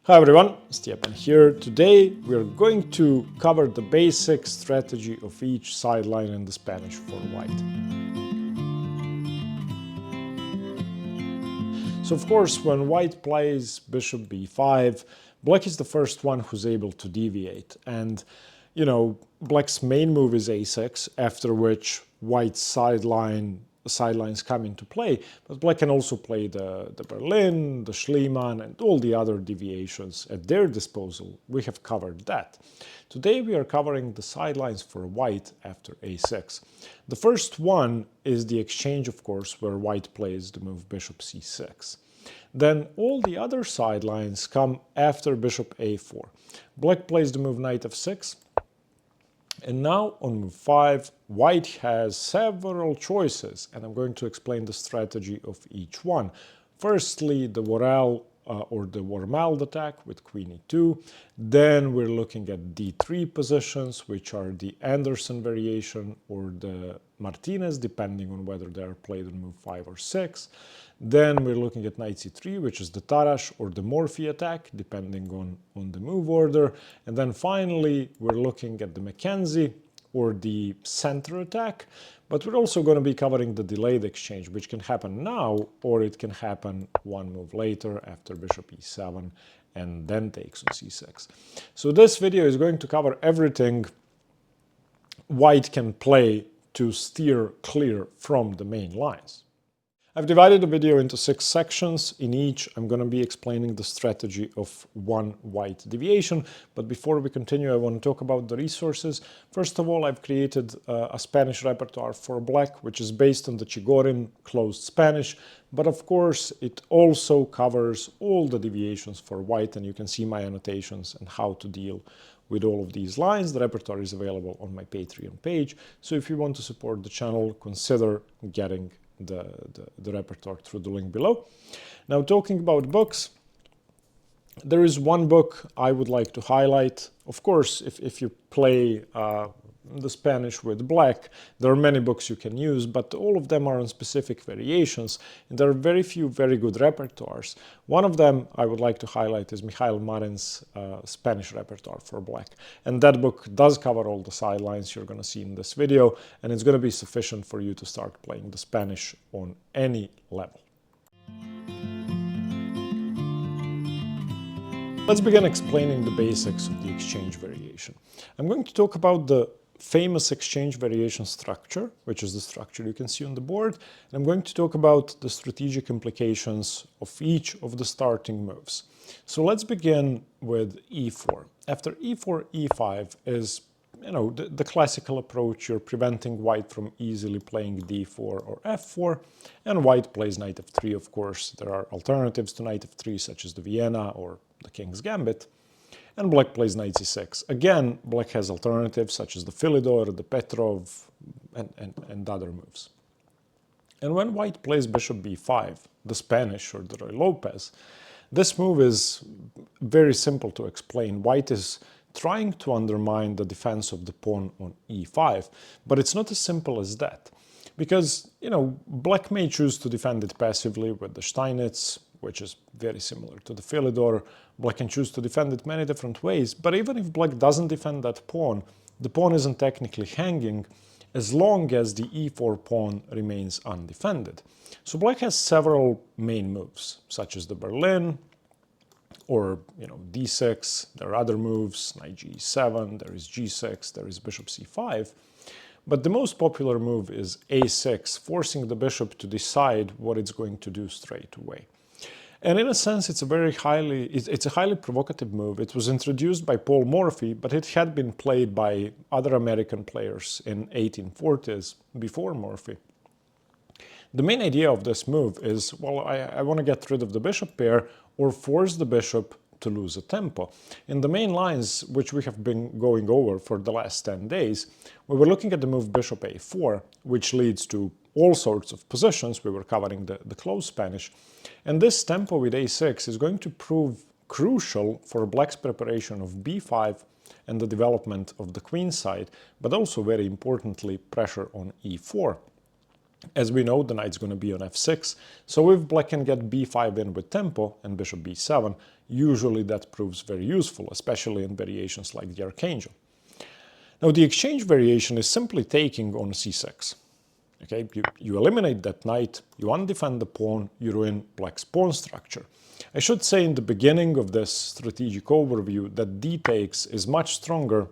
Hi everyone, Stjepan here. Today we are going to cover the basic strategy of each sideline in the Spanish for white. So of course, when white plays bishop b5, black is the first one who's able to deviate. And, black's main move is a6, after which white's sidelines come into play, but black can also play the Berlin, the Schliemann, and all the other deviations at their disposal. We have covered that. Today we are covering the sidelines for white after a6. The first one is the exchange, of course, where white plays the move bishop c6. Then all the other sidelines come after bishop a4. Black plays the move knight f6. And now on move 5, white has several choices, and I'm going to explain the strategy of each one. Firstly, the Worrall or the Worrall attack with queen e2. Then we're looking at d3 positions, which are the Anderssen variation or the Martinez, depending on whether they are played on move 5 or 6. Then we're looking at knight c3, which is the Tarrasch or the Morphy attack, depending on the move order. And then finally, we're looking at the Mackenzie or the center attack. But we're also going to be covering the delayed exchange, which can happen now, or it can happen one move later after bishop e7 and then takes on c6. So this video is going to cover everything white can play to steer clear from the main lines. I've divided the video into 6 sections. In each, I'm going to be explaining the strategy of one white deviation. But before we continue, I want to talk about the resources. First of all, I've created a Spanish repertoire for black, which is based on the Chigorin closed Spanish. But of course, it also covers all the deviations for white, and you can see my annotations and how to deal with all of these lines. The repertoire is available on my Patreon page. So if you want to support the channel, consider getting the repertoire through the link below. Now, talking about books, there is one book I would like to highlight. Of course, if you play the Spanish with black, there are many books you can use, but all of them are on specific variations, and there are very few very good repertoires. One of them I would like to highlight is Michael Marin's Spanish repertoire for black, and that book does cover all the sidelines you're going to see in this video, and it's going to be sufficient for you to start playing the Spanish on any level. Let's begin explaining the basics of the exchange variation. I'm going to talk about the famous exchange variation structure, which is the structure you can see on the board. And I'm going to talk about the strategic implications of each of the starting moves. So let's begin with e4. After e4, e5 is, the classical approach. You're preventing white from easily playing d4 or f4, and white plays knight f3. Of course, there are alternatives to knight f3, such as the Vienna or the King's Gambit. And black plays knight c6. Again, black has alternatives such as the Philidor, the Petrov, and other moves. And when white plays bishop b5, the Spanish or the Ruy Lopez, this move is very simple to explain. White is trying to undermine the defense of the pawn on e5, but it's not as simple as that. Because, black may choose to defend it passively with the Steinitz, which is very similar to the Philidor. Black can choose to defend it many different ways, but even if black doesn't defend that pawn, the pawn isn't technically hanging as long as the e4 pawn remains undefended. So black has several main moves, such as the Berlin, or d6, there are other moves, knight g7, there is g6, there is bishop c5. But the most popular move is a6, forcing the bishop to decide what it's going to do straight away. And in a sense, it's a highly provocative move. It was introduced by Paul Morphy, but it had been played by other American players in 1840s before Morphy. The main idea of this move is, well, I want to get rid of the bishop pair or force the bishop to lose a tempo. In the main lines, which we have been going over for the last 10 days, we were looking at the move bishop a4, which leads to all sorts of positions. We were covering the closed Spanish. And this tempo with a6 is going to prove crucial for black's preparation of b5 and the development of the queen side, but also very importantly, pressure on e4. As we know, the knight's going to be on f6, so if black can get b5 in with tempo and bishop b7, usually that proves very useful, especially in variations like the archangel. Now the exchange variation is simply taking on c6. Okay, you eliminate that knight, you undefend the pawn, you ruin black's pawn structure. I should say in the beginning of this strategic overview that d takes is much stronger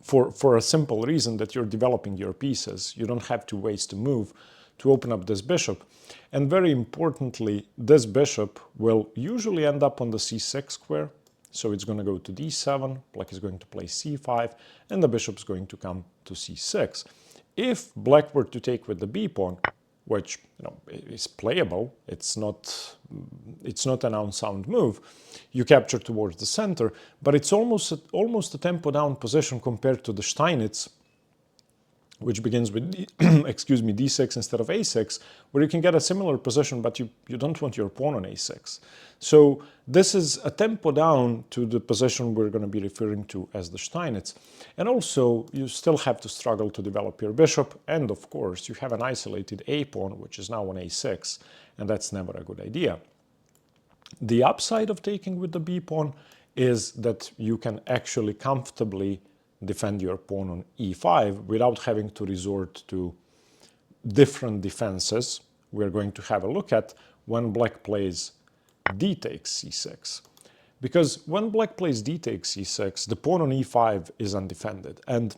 for a simple reason that you're developing your pieces. You don't have to waste a move to open up this bishop. And very importantly, this bishop will usually end up on the c6 square. So it's going to go to d7, black is going to play c5, and the bishop's going to come to c6. If black were to take with the b pawn, which is playable, it's not an unsound move, you capture towards the center, but it's almost a tempo down position compared to the Steinitz, which begins with excuse me, d6 instead of a6, where you can get a similar position, but you don't want your pawn on a6. So this is a tempo down to the position we're going to be referring to as the Steinitz. And also, you still have to struggle to develop your bishop, and of course, you have an isolated a pawn, which is now on a6, and that's never a good idea. The upside of taking with the b pawn is that you can actually comfortably defend your pawn on e5 without having to resort to different defenses we're going to have a look at when black plays d takes c6. Because when black plays d takes c6, the pawn on e5 is undefended. And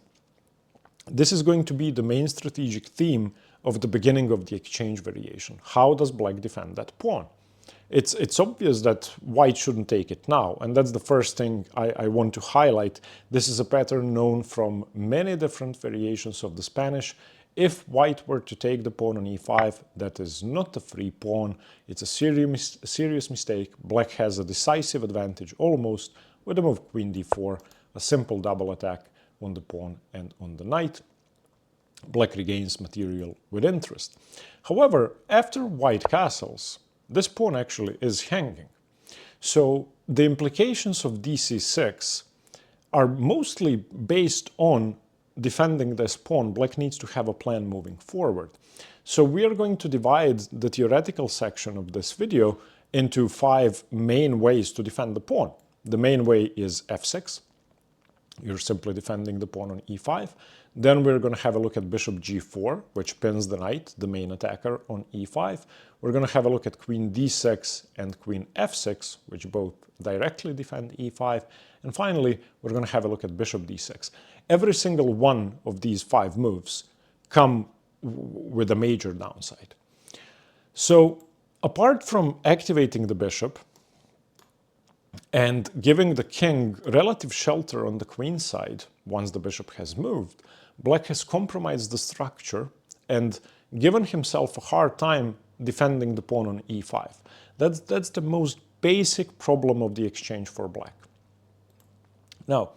this is going to be the main strategic theme of the beginning of the exchange variation. How does black defend that pawn? It's obvious that white shouldn't take it now, and that's the first thing I want to highlight. This is a pattern known from many different variations of the Spanish. If white were to take the pawn on e5, that is not a free pawn. It's a serious mistake. Black has a decisive advantage almost with the move queen d4, a simple double attack on the pawn and on the knight. Black regains material with interest. However, after white castles, this pawn actually is hanging. So the implications of dc6 are mostly based on defending this pawn. Black needs to have a plan moving forward. So we are going to divide the theoretical section of this video into 5 main ways to defend the pawn. The main way is f6. You're simply defending the pawn on e5. Then we're going to have a look at bishop g4, which pins the knight, the main attacker, on e5. We're going to have a look at queen d6 and queen f6, which both directly defend e5. And finally, we're going to have a look at bishop d6. Every single one of these 5 moves come with a major downside. So apart from activating the bishop and giving the king relative shelter on the queen side once the bishop has moved, black has compromised the structure and given himself a hard time defending the pawn on e5. That's the most basic problem of the exchange for black. Now,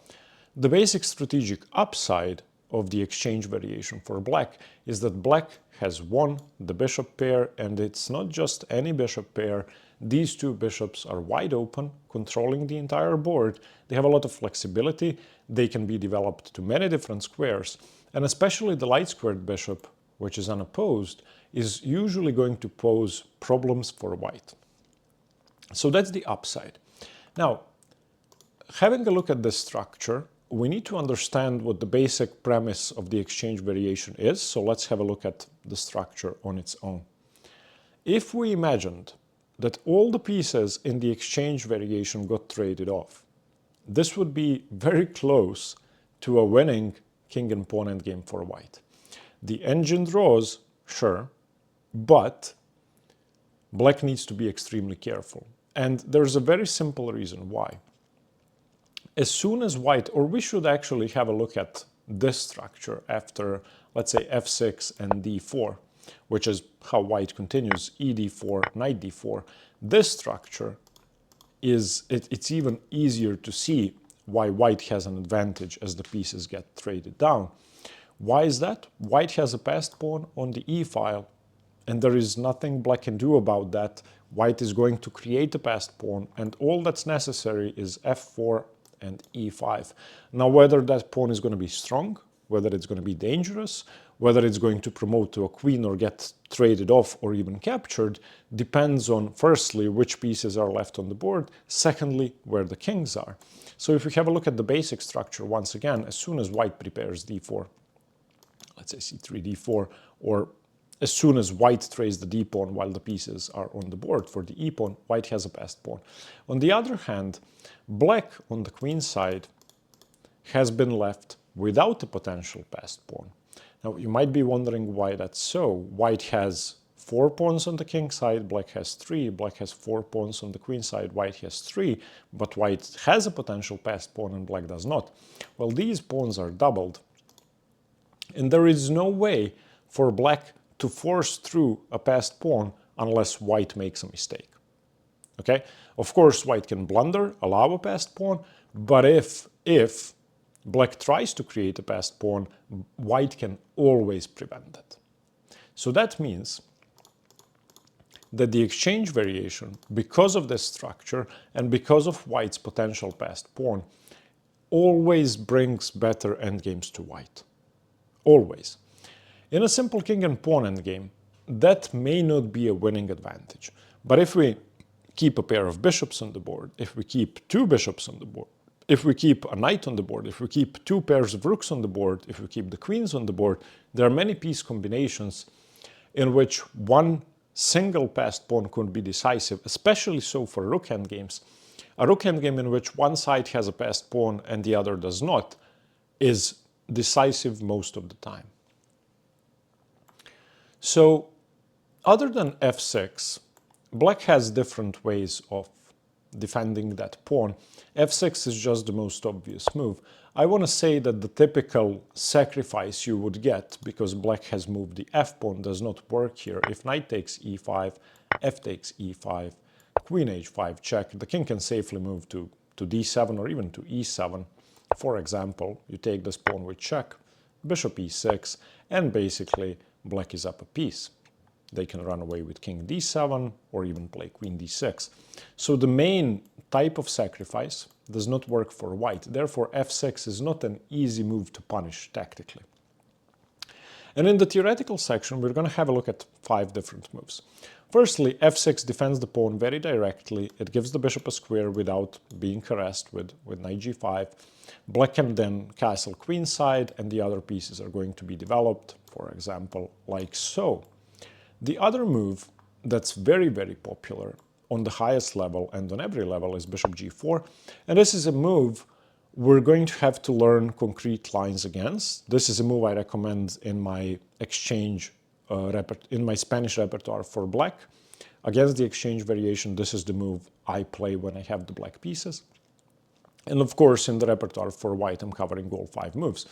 the basic strategic upside of the exchange variation for black is that black has won the bishop pair, and it's not just any bishop pair. These 2 bishops are wide open, controlling the entire board. They have a lot of flexibility. They can be developed to many different squares, and especially the light-squared bishop, which is unopposed, is usually going to pose problems for white. So that's the upside. Now, having a look at this structure, we need to understand what the basic premise of the exchange variation is. So let's have a look at the structure on its own. If we imagined that all the pieces in the exchange variation got traded off, this would be very close to a winning king and pawn endgame for white. The engine draws, sure, but black needs to be extremely careful. And there's a very simple reason why. As soon as white, or we should actually have a look at this structure after, let's say, f6 and d4, which is how white continues, e d4, knight d4. This structure it's even easier to see why white has an advantage as the pieces get traded down. Why is that? White has a passed pawn on the e file, and there is nothing black can do about that. White is going to create a passed pawn, and all that's necessary is f4 and e5. Now, whether that pawn is going to be strong, whether it's going to be dangerous, whether it's going to promote to a queen or get traded off or even captured, depends on, firstly, which pieces are left on the board, secondly, where the kings are. So if we have a look at the basic structure, once again, as soon as white prepares d4, let's say c3, d4, or as soon as white trades the d pawn while the pieces are on the board for the e pawn, white has a passed pawn. On the other hand, black on the queen side has been left without a potential passed pawn. Now, you might be wondering why that's so. White has 4 pawns on the king side, black has 3, black has 4 pawns on the queen side, white has 3, but white has a potential passed pawn and black does not. Well, these pawns are doubled, and there is no way for black to force through a passed pawn unless white makes a mistake. Okay? Of course, white can blunder, allow a passed pawn, but if black tries to create a passed pawn, white can always prevent it. So that means that the exchange variation, because of this structure and because of white's potential passed pawn, always brings better endgames to white. Always. In a simple king and pawn endgame, that may not be a winning advantage. But if we keep a pair of bishops on the board, if we keep 2 bishops on the board, if we keep a knight on the board, if we keep 2 pairs of rooks on the board, if we keep the queens on the board, there are many piece combinations in which one single passed pawn could be decisive, especially so for rook endgames. A rook endgame in which one side has a passed pawn and the other does not is decisive most of the time. So, other than f6, black has different ways of defending that pawn. f6 is just the most obvious move. I want to say that the typical sacrifice you would get, because black has moved the f-pawn, does not work here. If knight takes e5, f takes e5, queen h5 check, the king can safely move to d7 or even to e7. For example, you take this pawn with check, bishop e6, and basically black is up a piece. They can run away with king d7 or even play queen d6. So the main type of sacrifice does not work for white. Therefore, f6 is not an easy move to punish tactically. And in the theoretical section, we're going to have a look at 5 different moves. Firstly, f6 defends the pawn very directly. It gives the bishop a square without being harassed with knight g5. Black can then castle queenside, and the other pieces are going to be developed, for example, like so. The other move that's very, very popular on the highest level and on every level is bishop g4. And this is a move we're going to have to learn concrete lines against. This is a move I recommend in my exchange in my Spanish repertoire for black. Against the exchange variation, this is the move I play when I have the black pieces. And of course, in the repertoire for white, I'm covering all 5 moves.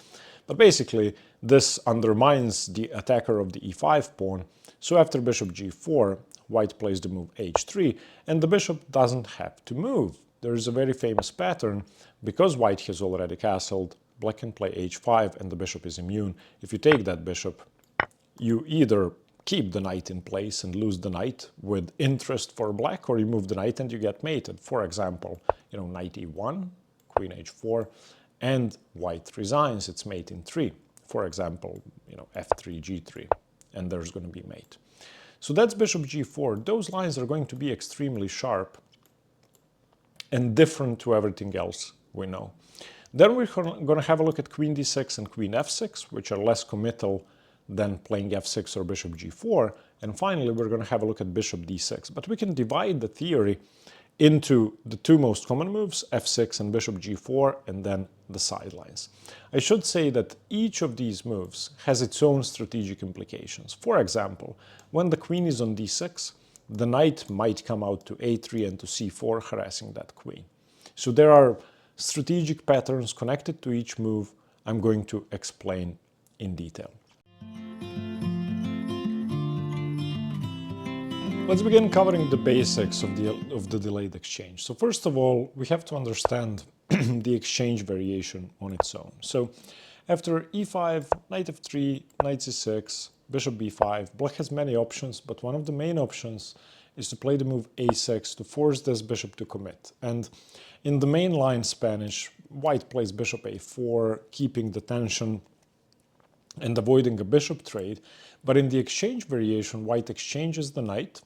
But basically, this undermines the attacker of the e5 pawn. So after bishop g4, white plays the move h3, and the bishop doesn't have to move. There is a very famous pattern. Because white has already castled, black can play h5, and the bishop is immune. If you take that bishop, you either keep the knight in place and lose the knight with interest for black, or you move the knight and you get mated. For example, knight e1, queen h4, and white resigns its mate in 3. For example, f3, g3, and there's going to be mate. So that's bishop g4. Those lines are going to be extremely sharp and different to everything else we know. Then we're going to have a look at queen d6 and queen f6, which are less committal than playing f6 or bishop g4. And finally, we're going to have a look at bishop d6. But we can divide the theory into the 2 most common moves, f6 and bishop g4, and then the sidelines. I should say that each of these moves has its own strategic implications. For example, when the queen is on d6, the knight might come out to a3 and to c4, harassing that queen. So there are strategic patterns connected to each move I'm going to explain in detail. Let's begin covering the basics of the delayed exchange. So first of all, we have to understand the exchange variation on its own. So after e5, knight f3, knight c6, bishop b5, black has many options, but one of the main options is to play the move a6 to force this bishop to commit. And in the mainline Spanish, white plays bishop a4, keeping the tension and avoiding a bishop trade, but in the exchange variation, white exchanges the knight,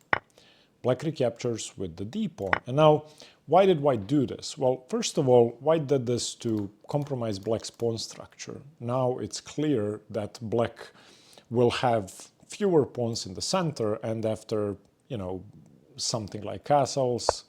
black recaptures with the d pawn. And now, why did white do this? Well, first of all, white did this to compromise black's pawn structure. Now it's clear that black will have fewer pawns in the center, and after, you know, something like castles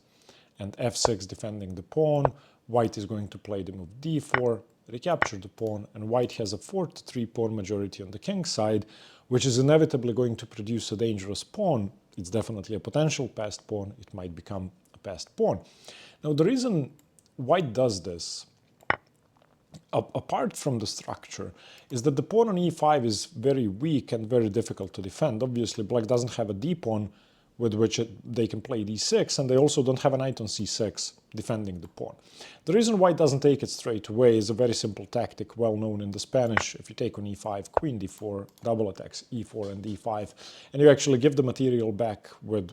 and f6 defending the pawn, white is going to play the move d4, recapture the pawn, and white has a 4-3 pawn majority on the king side, which is inevitably going to produce a dangerous pawn. It's definitely a potential passed pawn. It might become a passed pawn. Now, the reason white does this, apart from the structure, is that the pawn on e5 is very weak and very difficult to defend. Obviously, black doesn't have a d-pawn with which they can play d6, and they also don't have a knight on c6 defending the pawn. The reason white doesn't take it straight away is a very simple tactic well known in the Spanish. If you take on e5, queen d4, double attacks e4 and e5, and you actually give the material back with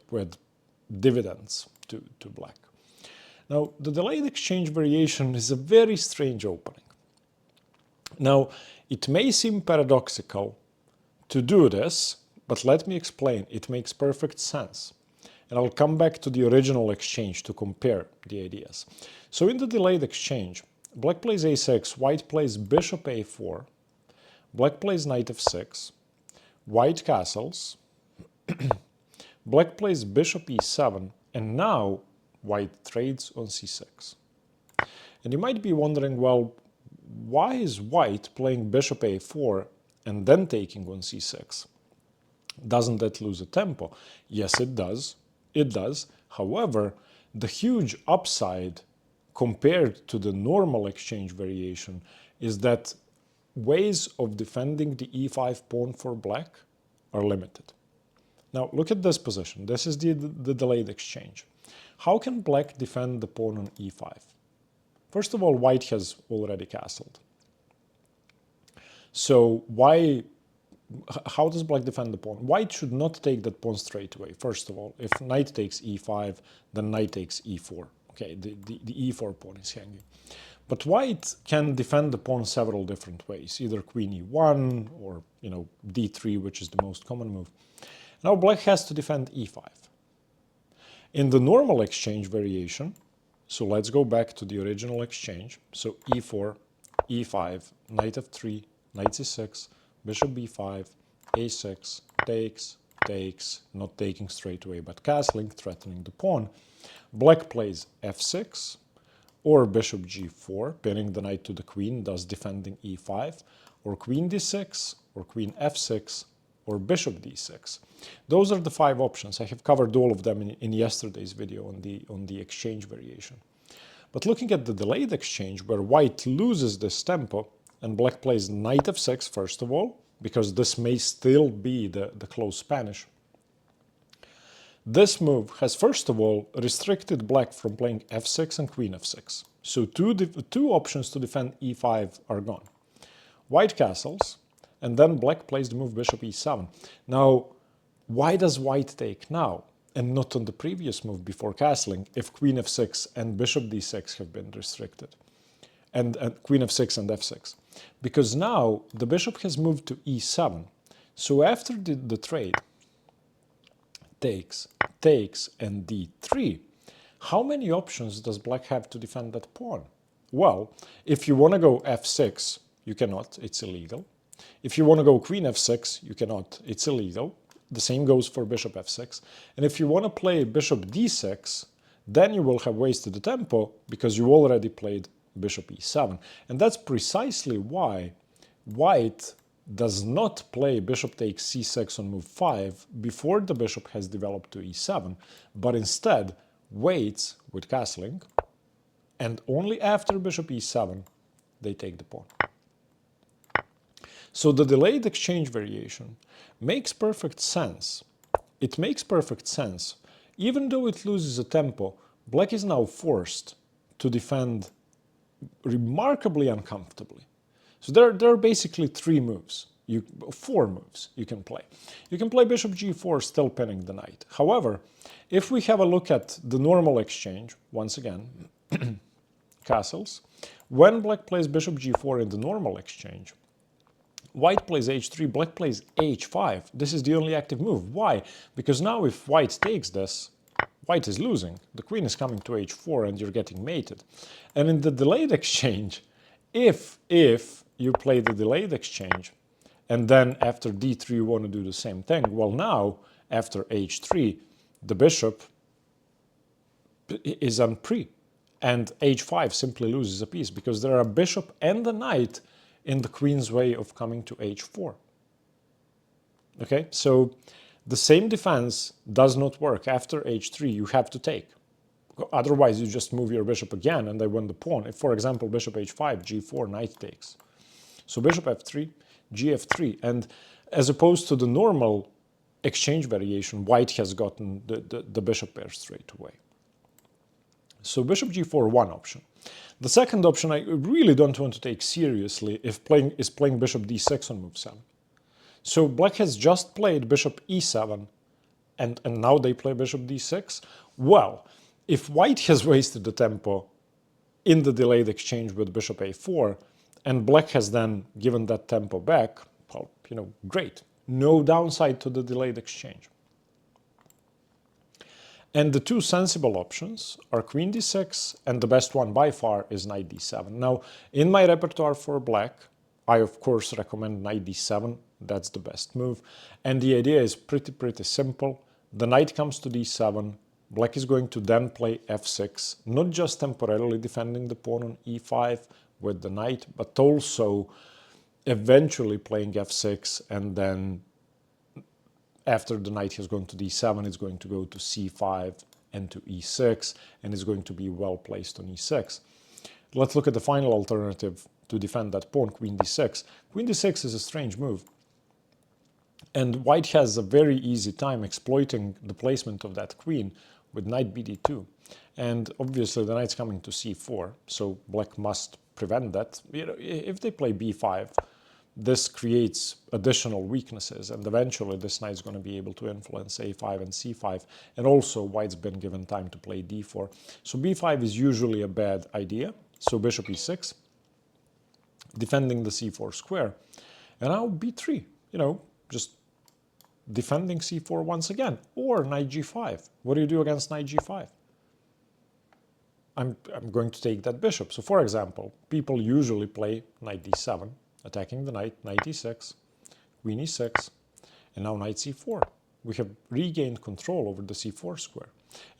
dividends to black. Now, the delayed exchange variation is a very strange opening. Now, it may seem paradoxical to do this, but let me explain. It makes perfect sense. And I'll come back to the original exchange to compare the ideas. So in the delayed exchange, black plays a6, white plays bishop a4, black plays knight f6, white castles, black plays bishop e7, and now white trades on c6. And you might be wondering, well, why is white playing bishop a4 and then taking on c6? Doesn't that lose a tempo? Yes, it does. It does. However, the huge upside compared to the normal exchange variation is that ways of defending the e5 pawn for black are limited. Now, look at this position. This is the delayed exchange. How can black defend the pawn on e5? First of all, white has already castled. So how does black defend the pawn? White should not take that pawn straight away. First of all, if knight takes e5, then knight takes e4. Okay, the e4 pawn is hanging. But white can defend the pawn several different ways, either queen e1 or, you know, d3, which is the most common move. Now black has to defend e5. In the normal exchange variation, so let's go back to the original exchange. So e4, e5, knight f3, knight c6, bishop b5, a6, takes, not taking straight away, but castling, threatening the pawn. Black plays f6, or bishop g4, pinning the knight to the queen, thus defending e5, or queen d6, or queen f6, or bishop d6. Those are the 5 options. I have covered all of them in yesterday's video on the exchange variation. But looking at the delayed exchange, where white loses this tempo, and black plays knight f6 first of all, because this may still be the close Spanish. This move has first of all restricted black from playing f6 and queen f6. So two options to defend e5 are gone. White castles, and then black plays the move bishop e7. Now, why does white take now, and not on the previous move before castling, if queen f6 and bishop d6 have been restricted? And queen f6 and f6. Because now the bishop has moved to e7. So after the trade, takes, and d3, how many options does black have to defend that pawn? Well, if you want to go f6, you cannot, it's illegal. If you want to go queen f6, you cannot, it's illegal. The same goes for bishop f6. And if you want to play bishop d6, then you will have wasted the tempo because you already played bishop e7. And that's precisely why white does not play bishop takes c6 on move 5 before the bishop has developed to e7, but instead waits with castling, and only after bishop e7 they take the pawn. So the delayed exchange variation makes perfect sense. It makes perfect sense. Even though it loses a tempo, black is now forced to defend remarkably uncomfortably. So there are basically 4 moves you can play. You can play bishop g4, still pinning the knight. However, if we have a look at the normal exchange, once again, castles, when black plays bishop g4 in the normal exchange, White plays h3, black plays h5. This is the only active move. Why? Because now if white takes this, white is losing. The queen is coming to h4 and you're getting mated. And in the delayed exchange, if you play the delayed exchange, and then after d3 you want to do the same thing, well now, after h3, the bishop is on pre, and h5 simply loses a piece because there are a bishop and a knight in the queen's way of coming to h4. Okay, so the same defense does not work. After h3, you have to take. Otherwise, you just move your bishop again and they win the pawn. If, for example, bishop h5, g4, knight takes. So bishop f3, gf3. And as opposed to the normal exchange variation, white has gotten the bishop pair straight away. So bishop g4, one option. The second option I really don't want to take seriously is playing bishop d6 on move 7. So black has just played bishop e7, and now they play bishop d6. Well, if white has wasted the tempo in the delayed exchange with bishop a4, and black has then given that tempo back, well, great. No downside to the delayed exchange. And the two sensible options are queen d6, and the best one by far is knight d7. Now, in my repertoire for black, I of course recommend knight d7. That's the best move. And the idea is pretty simple. The knight comes to d7. Black is going to then play f6, not just temporarily defending the pawn on e5 with the knight, but also eventually playing f6, and then after the knight has gone to d7, it's going to go to c5 and to e6, and it's going to be well placed on e6. Let's look at the final alternative to defend that pawn, queen d6. Queen d6 is a strange move. And white has a very easy time exploiting the placement of that queen with knight bd2. And obviously the knight's coming to c4, so black must prevent that. If they play b5, this creates additional weaknesses, and eventually this knight's going to be able to influence a5 and c5, and also white's been given time to play d4. So b5 is usually a bad idea, so bishop e6, defending the c4 square, and now b3, just defending c4 once again, or knight g5. What do you do against knight g5? I'm going to take that bishop. So for example, people usually play knight d7, attacking the knight, knight e6, queen e6, and now knight c4. We have regained control over the c4 square.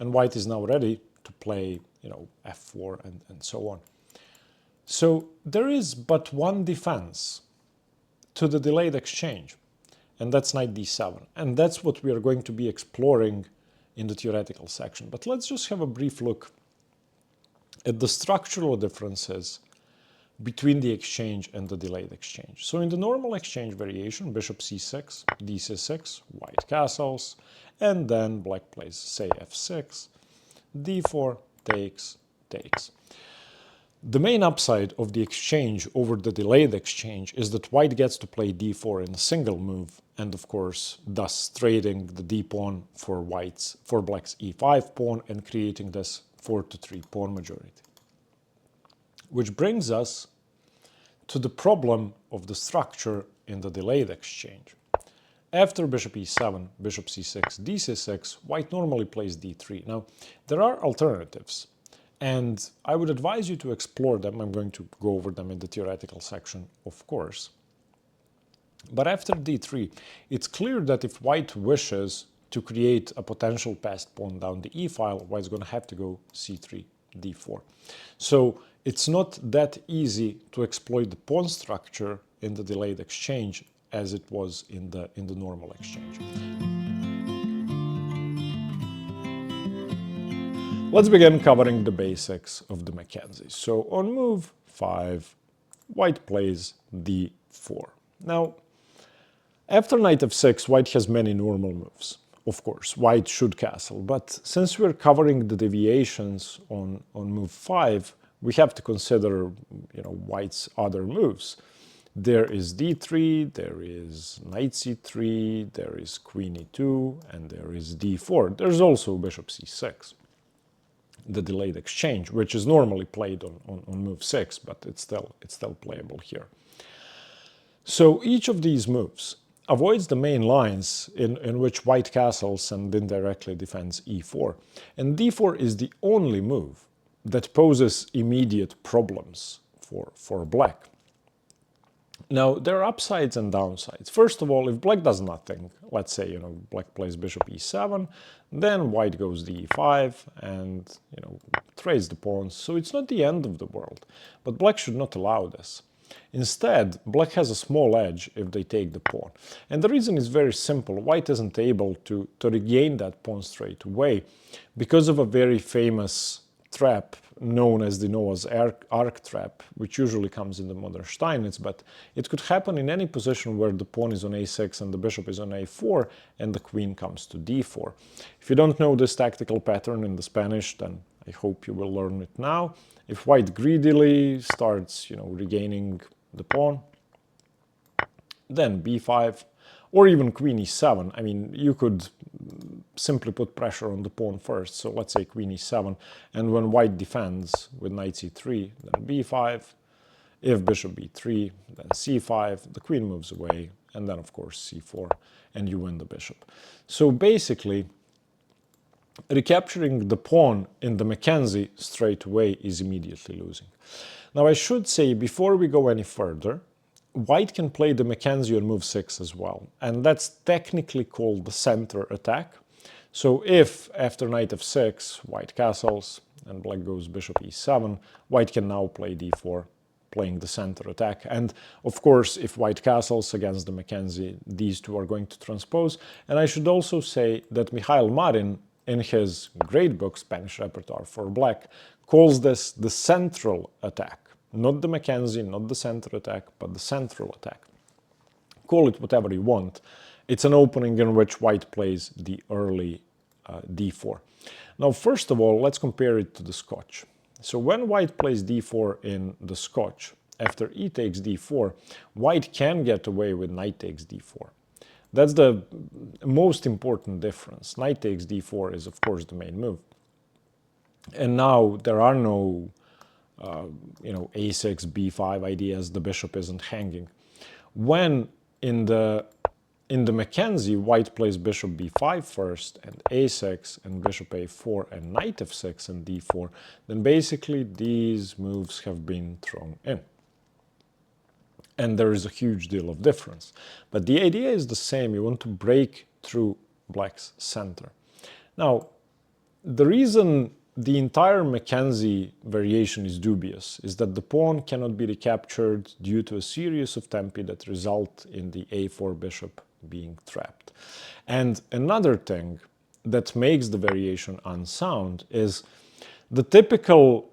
And white is now ready to play, f4 and so on. So there is but one defense to the delayed exchange, and that's knight d7. And that's what we are going to be exploring in the theoretical section. But let's just have a brief look at the structural differences between the exchange and the delayed exchange. So in the normal exchange variation, bishop c6, d6, white castles, and then black plays, say, f6, d4, takes. The main upside of the exchange over the delayed exchange is that white gets to play d4 in a single move, and of course thus trading the d-pawn for black's e5 pawn and creating this 4-3 pawn majority. Which brings us to the problem of the structure in the delayed exchange. After bishop e7, bishop c6, d6, white normally plays d3. Now, there are alternatives, and I would advise you to explore them. I'm going to go over them in the theoretical section, of course. But after d3, it's clear that if white wishes to create a potential passed pawn down the e-file, white's going to have to go c3, d4. So it's not that easy to exploit the pawn structure in the delayed exchange as it was in the normal exchange. Let's begin covering the basics of the Mackenzie. So on move 5, white plays d4. Now, after knight f6, white has many normal moves. Of course, white should castle, but since we're covering the deviations on move 5, we have to consider, white's other moves. There is d3, there is knight c3, there is queen e2, and there is d4. There's also bishop c6, the delayed exchange, which is normally played on move 6, but it's still playable here. So each of these moves avoids the main lines in which white castles and indirectly defends e4. And d4 is the only move that poses immediate problems for black. Now, there are upsides and downsides. First of all, if black does nothing, let's say, black plays bishop e7, then white goes d5 and, trades the pawns. So it's not the end of the world, but black should not allow this. Instead, black has a small edge if they take the pawn. And the reason is very simple. White isn't able to regain that pawn straight away because of a very famous trap known as the Noah's Ark trap, which usually comes in the modern Steinitz, but it could happen in any position where the pawn is on a6 and the bishop is on a4 and the queen comes to d4. If you don't know this tactical pattern in the Spanish, then I hope you will learn it now. If white greedily starts, regaining the pawn, then b5, or even queen e7. I mean, you could simply put pressure on the pawn first. So let's say queen e7, and when white defends with knight c3, then b5. If bishop b3, then c5, the queen moves away, and then of course c4, and you win the bishop. So basically, recapturing the pawn in the Mackenzie straight away is immediately losing. Now I should say, before we go any further, white can play the Mackenzie on move 6 as well, and that's technically called the center attack. So if after knight f6 white castles and black goes bishop e7, white can now play d4, playing the center attack. And of course, if white castles against the Mackenzie, these two are going to transpose. And I should also say that Mihail Marin, in his great book Spanish Repertoire for Black, calls this the central attack. Not the Mackenzie, not the center attack, but the central attack. Call it whatever you want. It's an opening in which white plays the early d4. Now, first of all, let's compare it to the Scotch. So when white plays d4 in the Scotch, after e takes d4, white can get away with knight takes d4. That's the most important difference. Knight takes d4 is, of course, the main move. And now there are no a6, b5 ideas, the bishop isn't hanging. When in the Mackenzie, white plays bishop b5 first, and a6, and bishop a4, and knight f6 and d4, then basically these moves have been thrown in. And there is a huge deal of difference. But the idea is the same. You want to break through black's center. Now, the reason the entire Mackenzie variation is dubious is that the pawn cannot be recaptured due to a series of tempi that result in the a4 bishop being trapped. And another thing that makes the variation unsound is the typical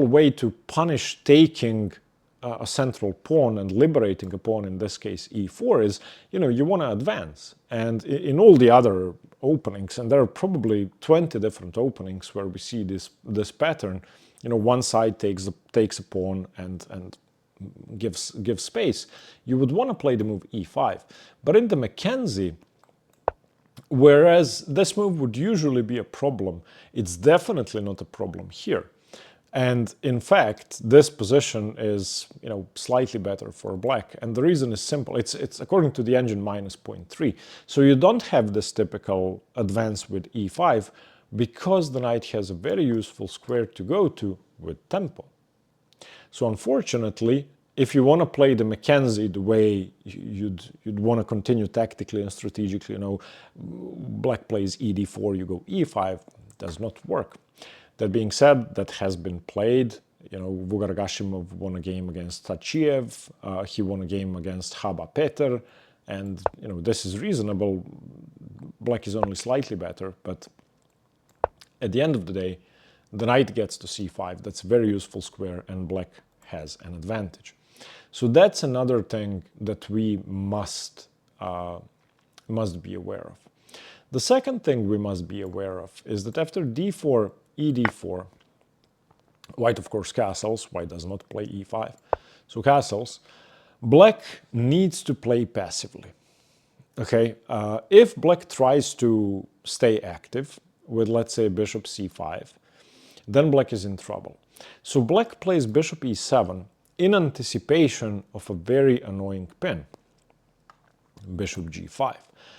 way to punish taking a central pawn and liberating a pawn, in this case e4, is, you want to advance. And in all the other openings, and there are probably 20 different openings where we see this pattern, one side takes a pawn and gives space, you would want to play the move e5. But in the Mackenzie, whereas this move would usually be a problem, it's definitely not a problem here. And in fact, this position is, slightly better for black. And the reason is simple. It's according to the engine minus 0.3. So you don't have this typical advance with e5 because the knight has a very useful square to go to with tempo. So unfortunately, if you want to play the Mackenzie the way you'd want to continue tactically and strategically, black plays e d4, you go e5, does not work. That being said, that has been played. Vugar Gashimov won a game against Tachiev. He won a game against Haba Peter. And, this is reasonable. Black is only slightly better. But at the end of the day, the knight gets to c5. That's a very useful square, and black has an advantage. So that's another thing that we must be aware of. The second thing we must be aware of is that after d4, e4, white of course castles, white does not play e5, so castles, black needs to play passively. Okay, if black tries to stay active with, let's say, bishop c5, then black is in trouble. So black plays bishop e7, in anticipation of a very annoying pin, bishop g5.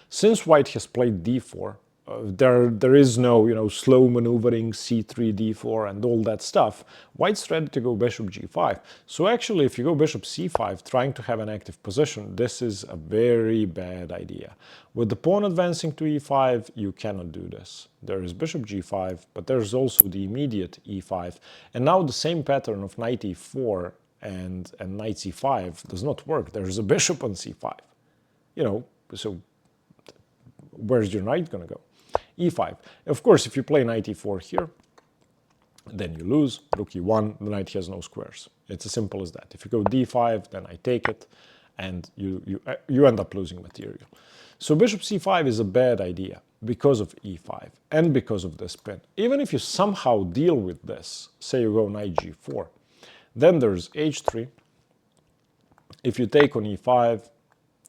Since white has played d4, there is no, slow maneuvering c3, d4 and all that stuff. White's ready to go bishop g5. So actually, if you go bishop c5, trying to have an active position, this is a very bad idea. With the pawn advancing to e5, you cannot do this. There is bishop g5, but there's also the immediate e5. And now the same pattern of knight e4 and knight c5 does not work. There's a bishop on c5. So where's your knight going to go? e5. Of course, if you play knight e4 here, then you lose. Rook e1, the knight has no squares. It's as simple as that. If you go d5, then I take it, and you end up losing material. So bishop c5 is a bad idea because of e5 and because of this pin. Even if you somehow deal with this, say you go knight g4, then there's h3. If you take on e5,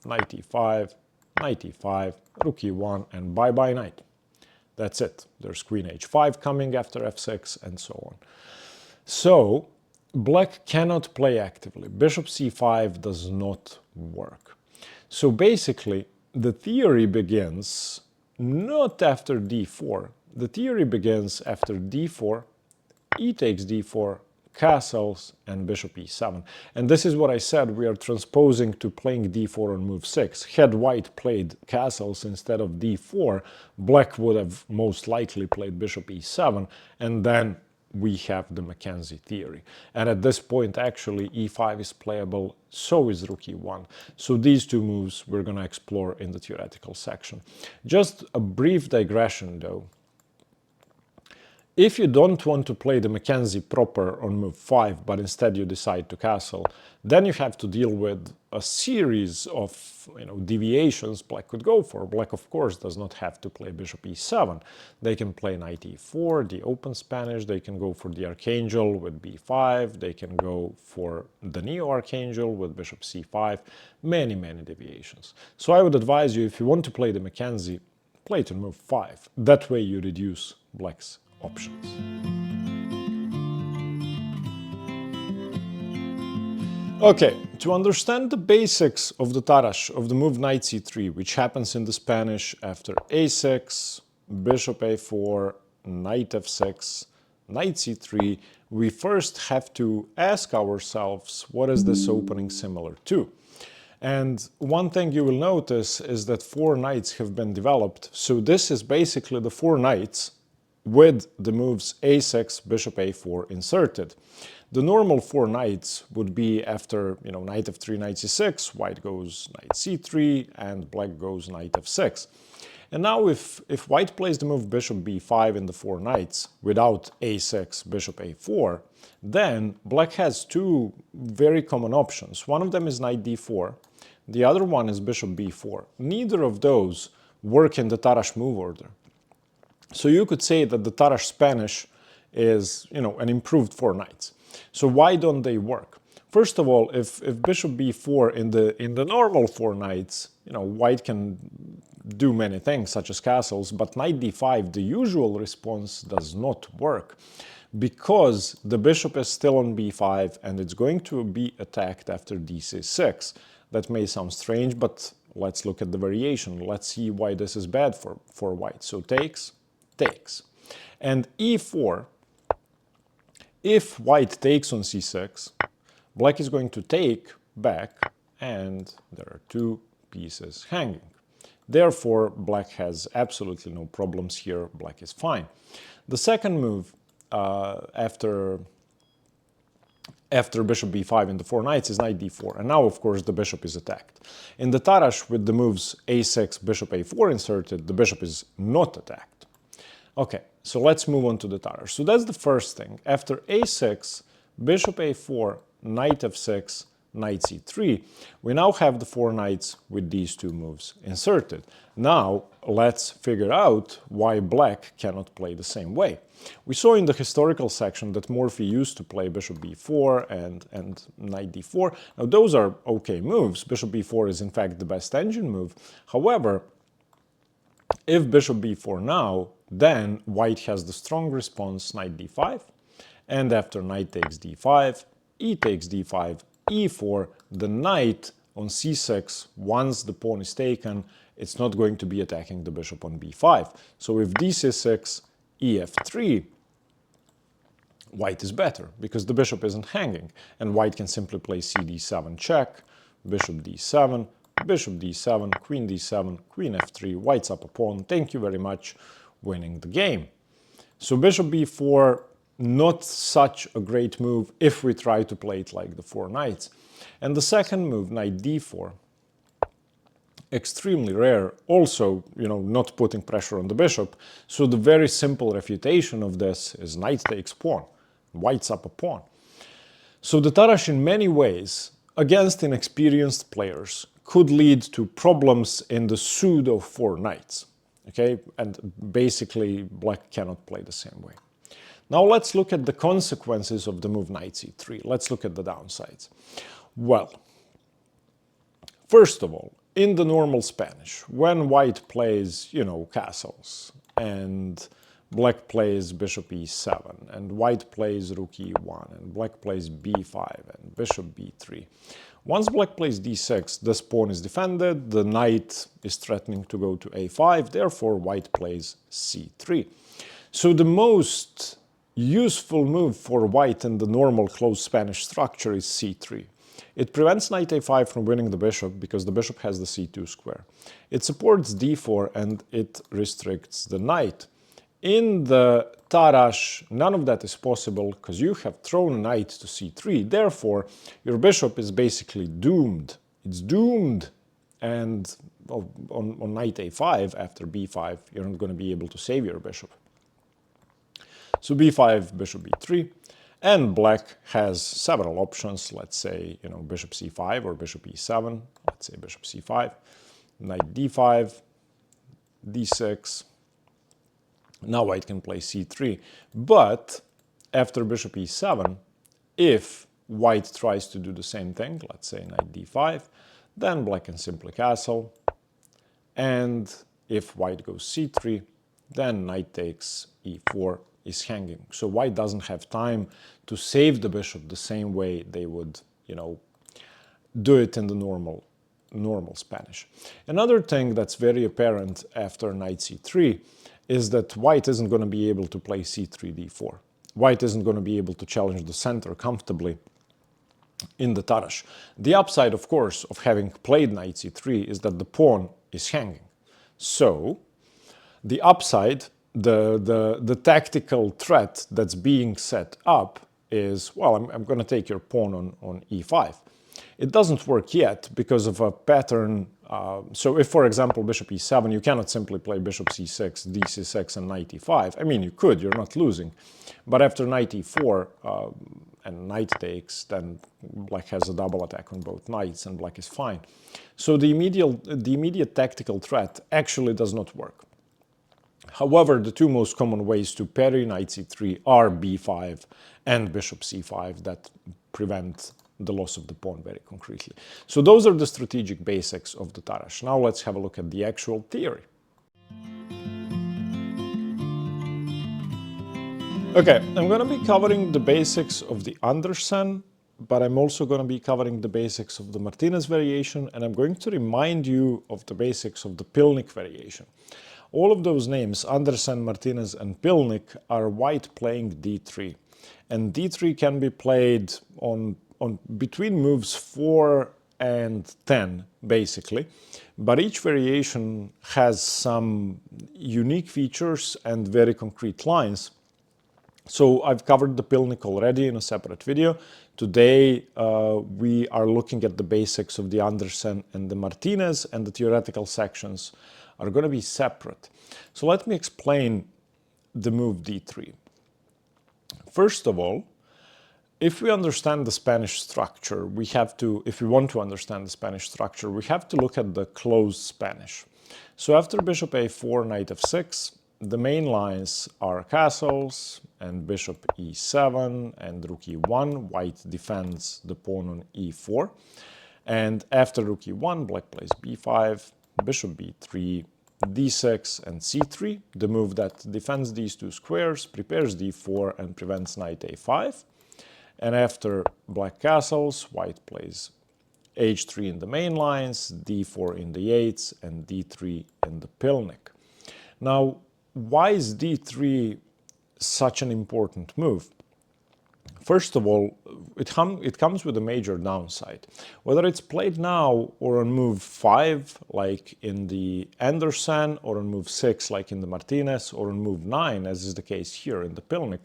knight e5, knight e5, rook e1, and bye-bye knight. That's it. There's queen h5 coming after f6, and so on. So black cannot play actively. Bishop c5 does not work. So basically, the theory begins not after d4. The theory begins after d4, e takes d4, castles, and bishop e7. And this is what I said, we are transposing to playing d4 on move 6. Had white played castles instead of d4, black would have most likely played bishop e7, and then we have the Mackenzie theory. And at this point, actually, e5 is playable, so is rook e1. So these two moves we're going to explore in the theoretical section. Just a brief digression, though. If you don't want to play the Mackenzie proper on move 5, but instead you decide to castle, then you have to deal with a series of deviations black could go for. Black, of course, does not have to play bishop e7. They can play knight e4, the open Spanish. They can go for the archangel with b5. They can go for the neo-archangel with bishop c5. Many, many deviations. So I would advise you, if you want to play the Mackenzie, play it on move 5. That way you reduce black's options. Okay, to understand the basics of the Tarrasch of the move knight c3, which happens in the Spanish after a6, bishop a4, knight f6, knight c3, we first have to ask ourselves, what is this opening similar to? And one thing you will notice is that 4 knights have been developed. So this is basically the 4 knights with the moves a6, bishop a4 inserted. The normal 4 knights would be after, knight f3, knight c6, white goes knight c3, and black goes knight f6. And now if white plays the move bishop b5 in the 4 knights without a6, bishop a4, then black has 2 very common options. One of them is knight d4, the other one is bishop b4. Neither of those work in the Tarrasch move order. So you could say that the Tarrasch Spanish is, an improved 4 knights. So why don't they work? First of all, if bishop b4 in the normal 4 knights, white can do many things such as castles, but knight d5, the usual response does not work because the bishop is still on b5 and it's going to be attacked after dc6. That may sound strange, but let's look at the variation. Let's see why this is bad for white. So takes. And e4, if white takes on c6, black is going to take back, and there are 2 pieces hanging. Therefore, black has absolutely no problems here. Black is fine. The second move after bishop b5 in the 4 knights is knight d4. And now, of course, the bishop is attacked. In the Tarrasch, with the moves a6, bishop a4 inserted, the bishop is not attacked. Okay, so let's move on to the Tarrasch. So that's the first thing. After a6, bishop a4, knight f6, knight c3, we now have the 4 knights with these 2 moves inserted. Now, let's figure out why black cannot play the same way. We saw in the historical section that Morphy used to play bishop b4 and knight d4. Now, those are okay moves. Bishop b4 is, in fact, the best engine move. However, if bishop b4 now, then white has the strong response knight d5, and after knight takes d5, e takes d5, e4, the knight on c6, once the pawn is taken, it's not going to be attacking the bishop on b5. So if dc6, ef3, white is better, because the bishop isn't hanging, and white can simply play cd7 check, bishop d7, bishop d7, queen d7, queen f3, white's up a pawn, thank you very much, winning the game. So bishop b4, not such a great move if we try to play it like the four knights. And the second move, knight d4, extremely rare, also, not putting pressure on the bishop. So the very simple refutation of this is knight takes pawn, white's up a pawn. So the Tarrasch in many ways, against inexperienced players, could lead to problems in the pseudo four knights. Okay, and basically black cannot play the same way. Now let's look at the consequences of the move knight c3. Let's look at the downsides. Well, first of all, in the normal Spanish, when white plays, castles, and black plays bishop e7, and white plays rook e1, and black plays b5, and bishop b3. Once black plays d6, this pawn is defended, the knight is threatening to go to a5, therefore white plays c3. So the most useful move for white in the normal closed Spanish structure is c3. It prevents knight a5 from winning the bishop because the bishop has the c2 square. It supports d4 and it restricts the knight. In the Tarrasch, none of that is possible because you have thrown knight to c3. Therefore, your bishop is basically doomed. It's doomed. And on knight a5, after b5, you're not going to be able to save your bishop. So b5, bishop b3. And black has several options. Let's say, bishop c5 or bishop e7. Let's say bishop c5, knight d5, d6. Now white can play c3, but after bishop e7, if white tries to do the same thing, let's say knight d5, then black can simply castle, and if white goes c3, then knight takes e4 is hanging. So white doesn't have time to save the bishop the same way they would, do it in the normal Spanish. Another thing that's very apparent after knight c3 is that white isn't going to be able to play c3, d4. White isn't going to be able to challenge the center comfortably in the Tarrasch. The upside, of course, of having played knight c3 is that the pawn is hanging. So, the upside, the tactical threat that's being set up is, well, I'm going to take your pawn on e5. It doesn't work yet because of a pattern. So if, for example, bishop e7, you cannot simply play bishop c6, dc6, and knight e5. I mean, you could, you're not losing. But after knight e4 and knight takes, then black has a double attack on both knights, and black is fine. So the immediate tactical threat actually does not work. However, the two most common ways to parry knight c3 are b5 and bishop c5 that prevent the loss of the pawn very concretely. So those are the strategic basics of the Tarrasch. Now let's have a look at the actual theory. Okay, I'm going to be covering the basics of the Anderssen, but I'm also going to be covering the basics of the Martinez variation, and I'm going to remind you of the basics of the Pilnik variation. All of those names, Anderssen, Martinez, and Pilnik, are white playing d3. And d3 can be played on between moves 4 and 10, basically. But each variation has some unique features and very concrete lines. So I've covered the Pilnik already in a separate video. Today we are looking at the basics of the Anderssen and the Martinez, and the theoretical sections are going to be separate. So let me explain the move d3. First of all, if we understand the Spanish structure, we have to, if we want to understand the Spanish structure, we have to look at the closed Spanish. So after bishop a4, knight f6, the main lines are castles and bishop e7 and rook e1. White defends the pawn on e4. And after rook e1, black plays b5, bishop b3, d6 and c3, the move that defends these two squares, prepares d4 and prevents knight a5. And after black castles, white plays h3 in the main lines, d4 in the eights, and d3 in the pilnik. Now, why is d3 such an important move? First of all, it comes with a major downside. Whether it's played now or on move 5, like in the Anderssen, or on move 6, like in the Martinez, or on move 9, as is the case here in the pilnik,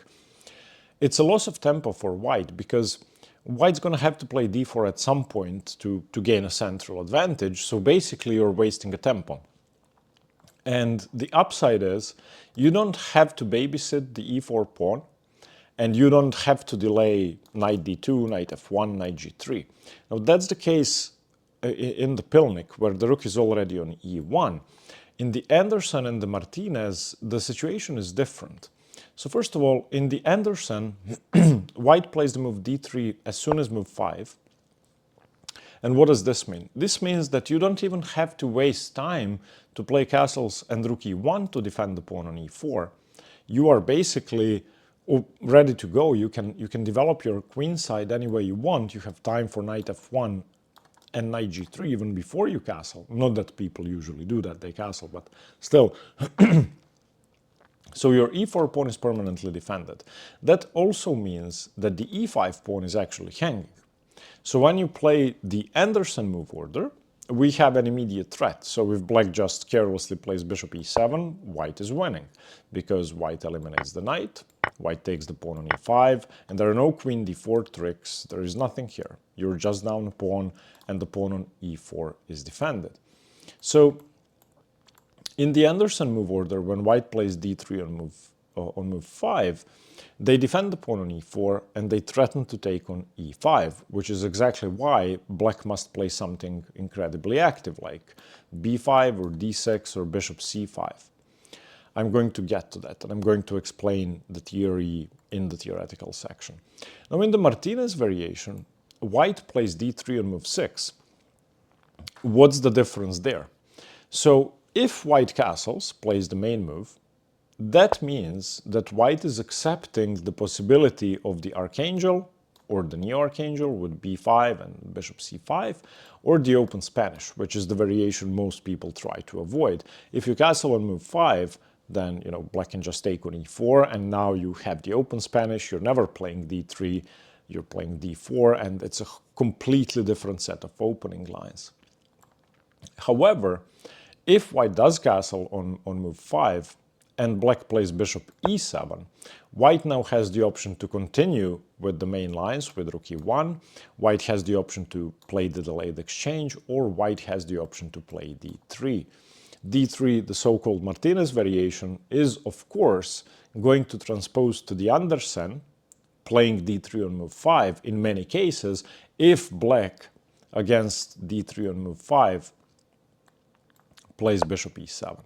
it's a loss of tempo for white, because white's going to have to play d4 at some point to gain a central advantage, so basically you're wasting a tempo. And the upside is, you don't have to babysit the e4 pawn, and you don't have to delay knight d2, knight f1, knight g3. Now that's the case in the pilnik, where the rook is already on e1. In the Anderssen and the Martinez, the situation is different. So first of all, in the Anderssen, white plays the move d3 as soon as move 5. And what does this mean? This means that you don't even have to waste time to play castles and rook e1 to defend the pawn on e4. You are basically ready to go. You can develop your queen side any way you want. You have time for knight f1 and knight g3 even before you castle. Not that people usually do that, they castle, but still. So your e4 pawn is permanently defended. That also means that the e5 pawn is actually hanging. So when you play the Anderssen move order, we have an immediate threat. So if black just carelessly plays bishop e7, white is winning, because white eliminates the knight, white takes the pawn on e5, and there are no queen d4 tricks, there is nothing here. You're just down a pawn, and the pawn on e4 is defended. So in the Anderssen move order, when white plays d3 on move 5, they defend the pawn on e4, and they threaten to take on e5, which is exactly why black must play something incredibly active, like b5 or d6 or bishop c5. I'm going to get to that, and I'm going to explain the theory in the theoretical section. Now, in the Martinez variation, white plays d3 on move 6. What's the difference there? So if white castles, plays the main move, that means that white is accepting the possibility of the archangel or the neo-archangel with b5 and bishop c5, or the open Spanish, which is the variation most people try to avoid. If you castle on move 5, then black can just take on e4, and now you have the open Spanish. You're never playing d3, you're playing d4, and it's a completely different set of opening lines. However, if white does castle on move 5, and black plays bishop e7, white now has the option to continue with the main lines with rook e1, white has the option to play the delayed exchange, or white has the option to play d3. d3, the so-called Martinez variation, is of course going to transpose to the Anderssen, playing d3 on move 5 in many cases, if black against d3 on move 5 plays bishop e7.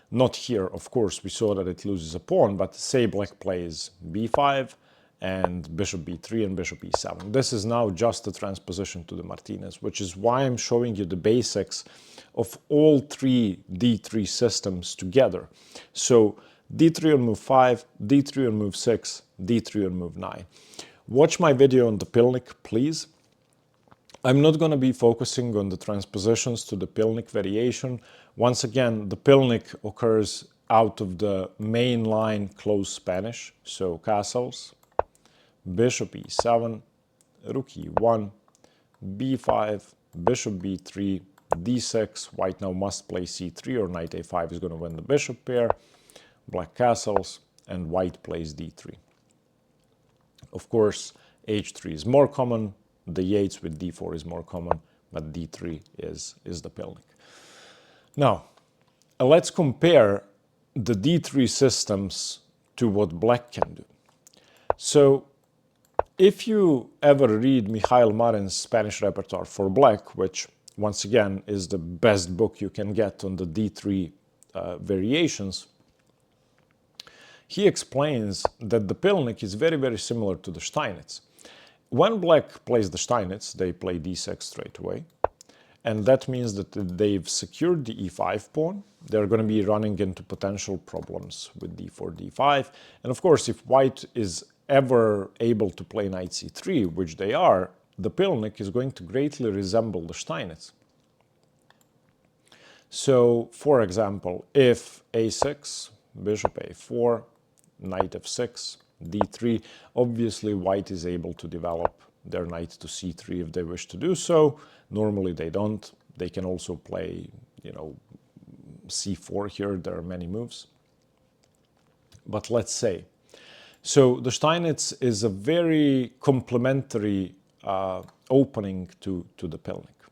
Not here, of course, we saw that it loses a pawn, but say black plays b5 and bishop b3 and bishop e7. This is now just a transposition to the Martinez, which is why I'm showing you the basics of all three d3 systems together. So d3 on move 5, d3 on move 6, d3 on move 9. Watch my video on the pilnik, please. I'm not going to be focusing on the transpositions to the pilnik variation. Once again, the pilnik occurs out of the main line closed Spanish, so castles, bishop e7, rook e1, b5, bishop b3, d6, white now must play c3 or knight a5 is going to win the bishop pair, black castles, and white plays d3. Of course, h3 is more common, the yates with d4 is more common, but d3 is the pilnik. Now, let's compare the d3 systems to what black can do. So, if you ever read Mikhail Marin's Spanish repertoire for black, which once again is the best book you can get on the d3 variations, he explains that the pilnik is very, very similar to the Steinitz. When black plays the Steinitz, they play d6 straight away. And that means that they've secured the e5 pawn. They're going to be running into potential problems with d4, d5. And of course, if white is ever able to play knight c3, which they are, the Pilnik is going to greatly resemble the Steinitz. So, for example, if a6, bishop a4, knight f6, d3, obviously white is able to develop their knight to c3 if they wish to do so. Normally they don't. They can also play, c4 here. There are many moves. But let's say. So the Steinitz is a very complementary opening to the Pilnik.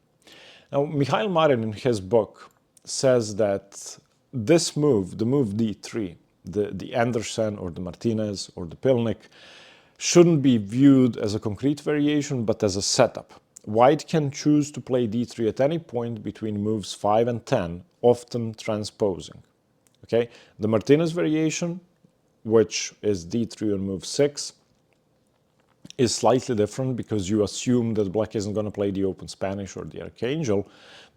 Now, Mikhail Marin in his book says that this move, the move d3, the Anderssen or the Martinez or the Pilnik, shouldn't be viewed as a concrete variation, but as a setup. White can choose to play d3 at any point between moves 5 and 10, often transposing. Okay, the Martinez variation, which is d3 on move 6, is slightly different because you assume that black isn't going to play the open Spanish or the Archangel,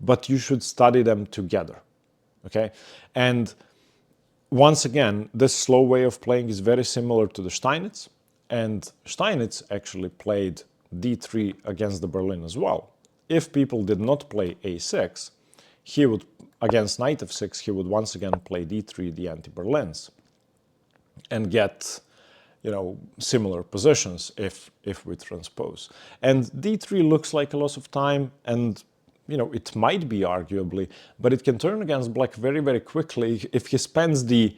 but you should study them together. Okay, and once again, this slow way of playing is very similar to the Steinitz, and Steinitz actually played d3 against the Berlin as well. If people did not play a6, he would, against knight f6, he would once again play d3, the anti-Berlins, and get, similar positions if we transpose. And d3 looks like a loss of time, and it might be arguably, but it can turn against black very, very quickly if he spends the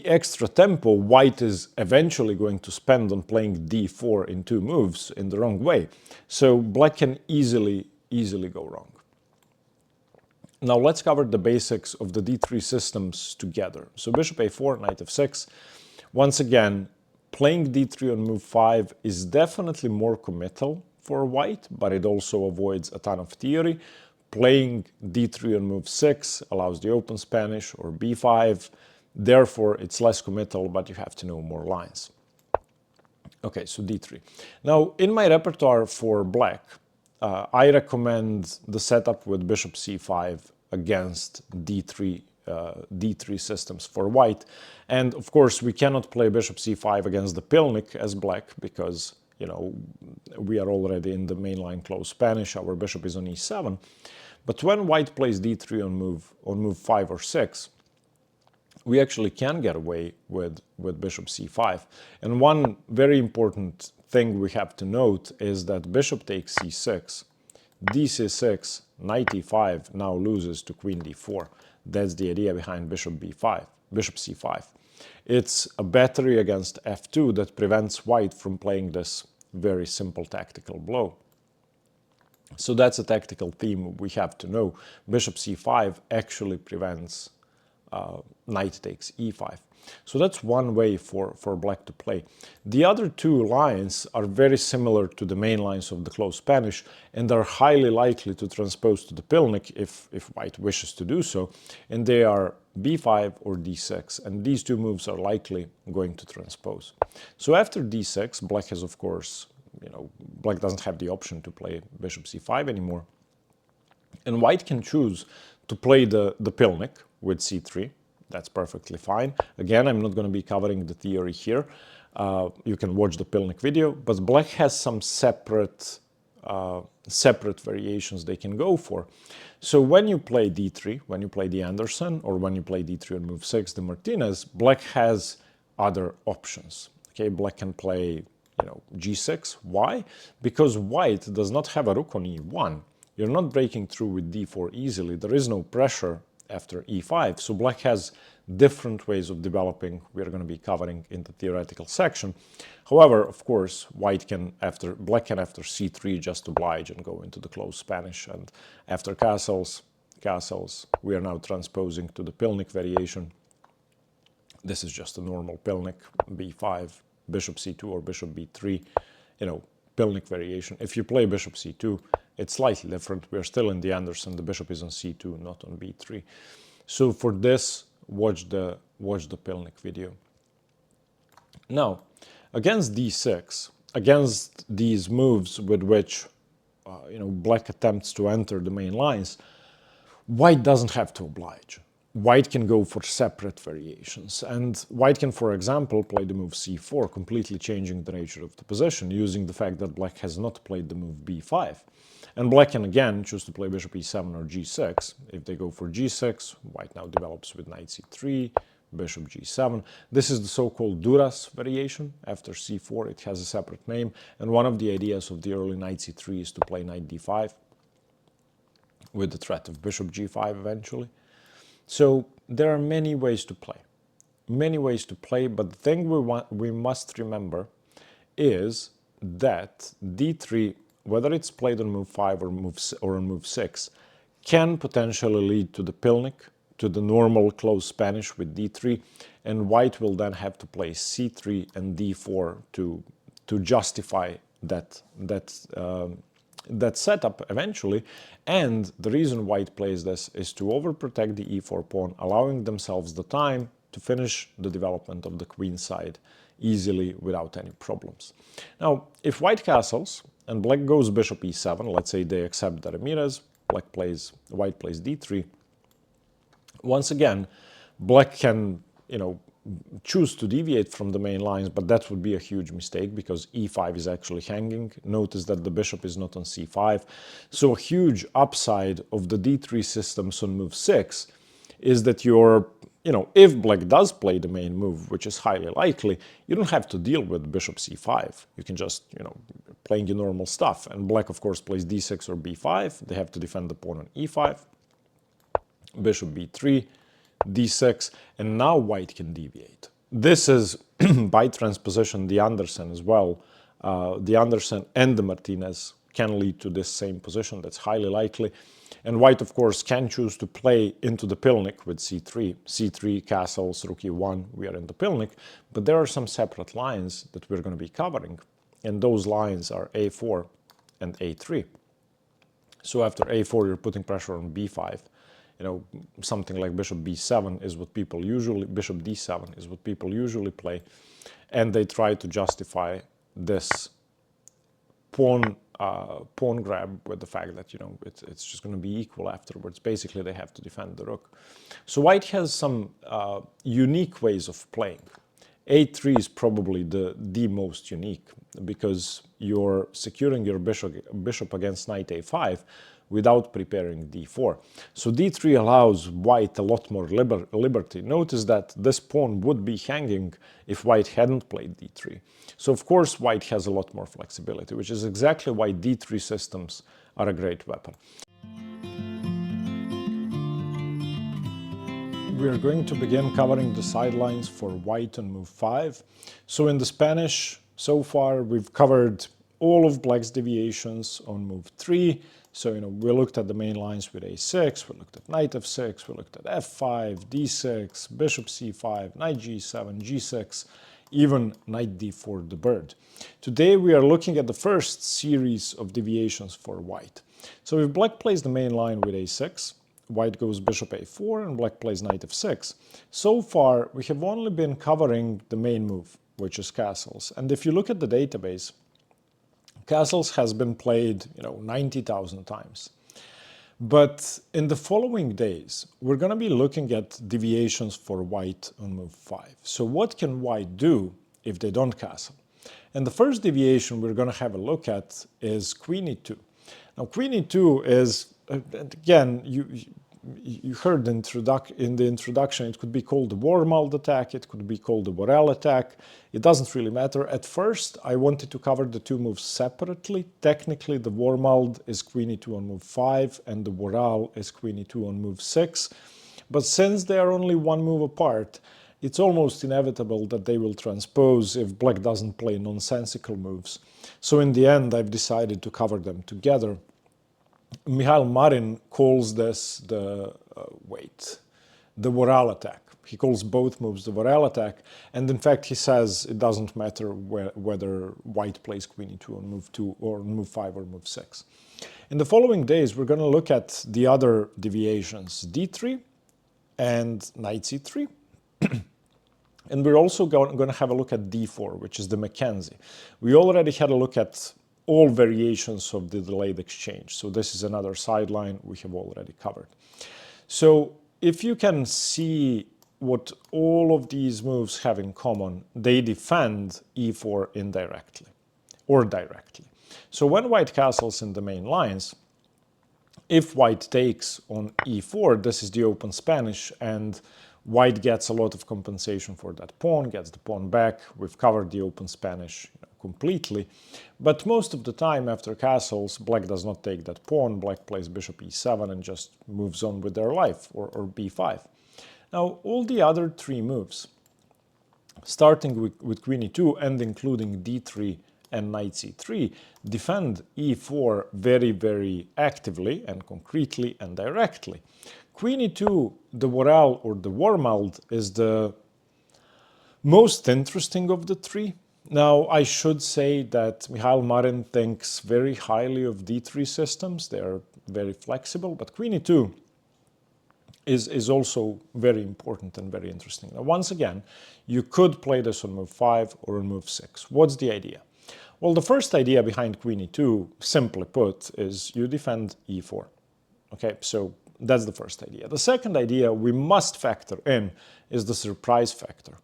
extra tempo white is eventually going to spend on playing d4 in 2 moves in the wrong way. So black can easily go wrong. Now let's cover the basics of the d3 systems together. So bishop a4, knight f6. Once again, playing d3 on move 5 is definitely more committal for white, but it also avoids a ton of theory. Playing d3 on move 6 allows the open Spanish or b5. Therefore, it's less committal, but you have to know more lines. Okay, so d3. Now, in my repertoire for black, I recommend the setup with bishop c5 against d3 systems for white. And of course, we cannot play bishop c5 against the Pilnik as black because, we are already in the mainline closed Spanish. Our bishop is on e7. But when white plays d3 on move 5 or 6, we actually can get away with bishop c5. And one very important thing we have to note is that bishop takes c6, dc6, knight e5 now loses to queen d4. That's the idea behind bishop c5. It's a battery against f2 that prevents white from playing this very simple tactical blow. So that's a tactical theme we have to know. Bishop c5 actually prevents knight takes e5. So that's one way for black to play. The other 2 lines are very similar to the main lines of the closed Spanish and are highly likely to transpose to the Pilnik if white wishes to do so. And they are b5 or d6. And these 2 moves are likely going to transpose. So after d6, black has, of course, black doesn't have the option to play bishop c5 anymore. And white can choose to play the Pilnik with c3. That's perfectly fine. Again, I'm not going to be covering the theory here. You can watch the Pilnik video, but black has some separate variations they can go for. So when you play d3, when you play the Anderssen, or when you play d3 on move 6, the Martinez, black has other options. Okay, black can play, g6. Why? Because white does not have a rook on e1. You're not breaking through with d4 easily. There is no pressure after e5. So black has different ways of developing we're going to be covering in the theoretical section. However, of course, black can after c3 just oblige and go into the closed Spanish. And after castles, we are now transposing to the Pilnik variation. This is just a normal Pilnik, b5, bishop c2 or bishop b3, Pilnik variation. If you play bishop c2, it's slightly different. We're still in the Anderssen. The bishop is on c2, not on b3. So for this, watch the Pilnik video. Now, against d6, against these moves with which black attempts to enter the main lines, white doesn't have to oblige. white can go for separate variations. And white can, for example, play the move c4, completely changing the nature of the position, using the fact that black has not played the move b5. And black can again choose to play bishop e7 or g6. If they go for g6, white now develops with knight c3, bishop g7. This is the so-called Tarrasch variation. After c4, it has a separate name. And one of the ideas of the early knight c3 is to play knight d5 with the threat of bishop g5 eventually. So there are many ways to play. Many ways to play, but the thing we must remember is that d3, whether it's played on move 5 or on move 6, can potentially lead to the pilnik, to the normal closed Spanish with d3, and white will then have to play c3 and d4 to justify that setup eventually. And the reason white plays this is to overprotect the e4 pawn, allowing themselves the time to finish the development of the queen side easily without any problems. Now, if white castles and black goes bishop e7, let's say they accept the Ramirez, white plays d3. Once again, black can, choose to deviate from the main lines, but that would be a huge mistake because e5 is actually hanging. Notice that the bishop is not on c5. So a huge upside of the d3 systems on move 6 is that if black does play the main move, which is highly likely, you don't have to deal with bishop c5. You can just, playing your normal stuff. And black, of course, plays d6 or b5. They have to defend the pawn on e5. Bishop b3, d6, and now white can deviate. This is, by transposition, the Anderssen as well. The Anderssen and the Martinez can lead to this same position. That's highly likely. And white, of course, can choose to play into the pilnik with c3. c3, castles, rook e1, we are in the pilnik. But there are some separate lines that we're going to be covering. And those lines are a4 and a3. So after a4, you're putting pressure on b5. Something like bishop b7 is what people usually, bishop d7 is what people usually play. And they try to justify this pawn grab with the fact that, it's just going to be equal afterwards. Basically, they have to defend the rook. So white has some unique ways of playing. a3 is probably the most unique because you're securing your bishop against knight a5 without preparing d4. So d3 allows white a lot more liberty. Notice that this pawn would be hanging if white hadn't played d3. So of course white has a lot more flexibility, which is exactly why d3 systems are a great weapon. We are going to begin covering the sidelines for white on move 5. So in the Spanish, so far we've covered all of black's deviations on move 3. So, we looked at the main lines with a6, we looked at knight f6, we looked at f5, d6, bishop c5, knight g7, g6, even knight d4, the bird. Today we are looking at the first series of deviations for white. So if black plays the main line with a6, white goes bishop a4, and black plays knight f6. So far, we have only been covering the main move, which is castles. And if you look at the database, castles has been played, 90,000 times. But in the following days, we're going to be looking at deviations for white on move 5. So what can white do if they don't castle? And the first deviation we're going to have a look at is queen e2. Now, queen e2 is, again, you heard in the introduction, it could be called the Worrall attack, it could be called the Worrall attack. It doesn't really matter. At first, I wanted to cover the two moves separately. Technically, the Worrall is queen e2 on move 5, and the Worrall is queen e2 on move 6. But since they are only one move apart, it's almost inevitable that they will transpose if black doesn't play nonsensical moves. So in the end, I've decided to cover them together. Mihail Marin calls this the Worrall attack. He calls both moves the Worrall attack, and in fact he says it doesn't matter whether white plays queen e2 on move 2 or move 5 or move 6. In the following days we're going to look at the other deviations, d3 and knight c3. And we're also going to have a look at d4, which is the Mackenzie. We already had a look at all variations of the delayed exchange. So this is another sideline we have already covered. So if you can see what all of these moves have in common, they defend e4 indirectly or directly. So when white castles in the main lines, if white takes on e4, this is the open Spanish, and white gets a lot of compensation for that pawn, gets the pawn back. We've covered the open Spanish completely. But most of the time after castles, black does not take that pawn. Black plays bishop e7 and just moves on with their life, or b5. Now, all the other three moves, starting with queen e2 and including d3 and knight c3, defend e4 very, very actively and concretely and directly. Queen e2, the Worrall or the Wormald, is the most interesting of the three. Now, I should say that Mihail Marin thinks very highly of d3 systems. They are very flexible, but queen e2 is also very important and very interesting. Now, once again, you could play this on move 5 or on move 6. What's the idea? Well, the first idea behind queen e2, simply put, is you defend e4. Okay, so that's the first idea. The second idea we must factor in is the surprise factor.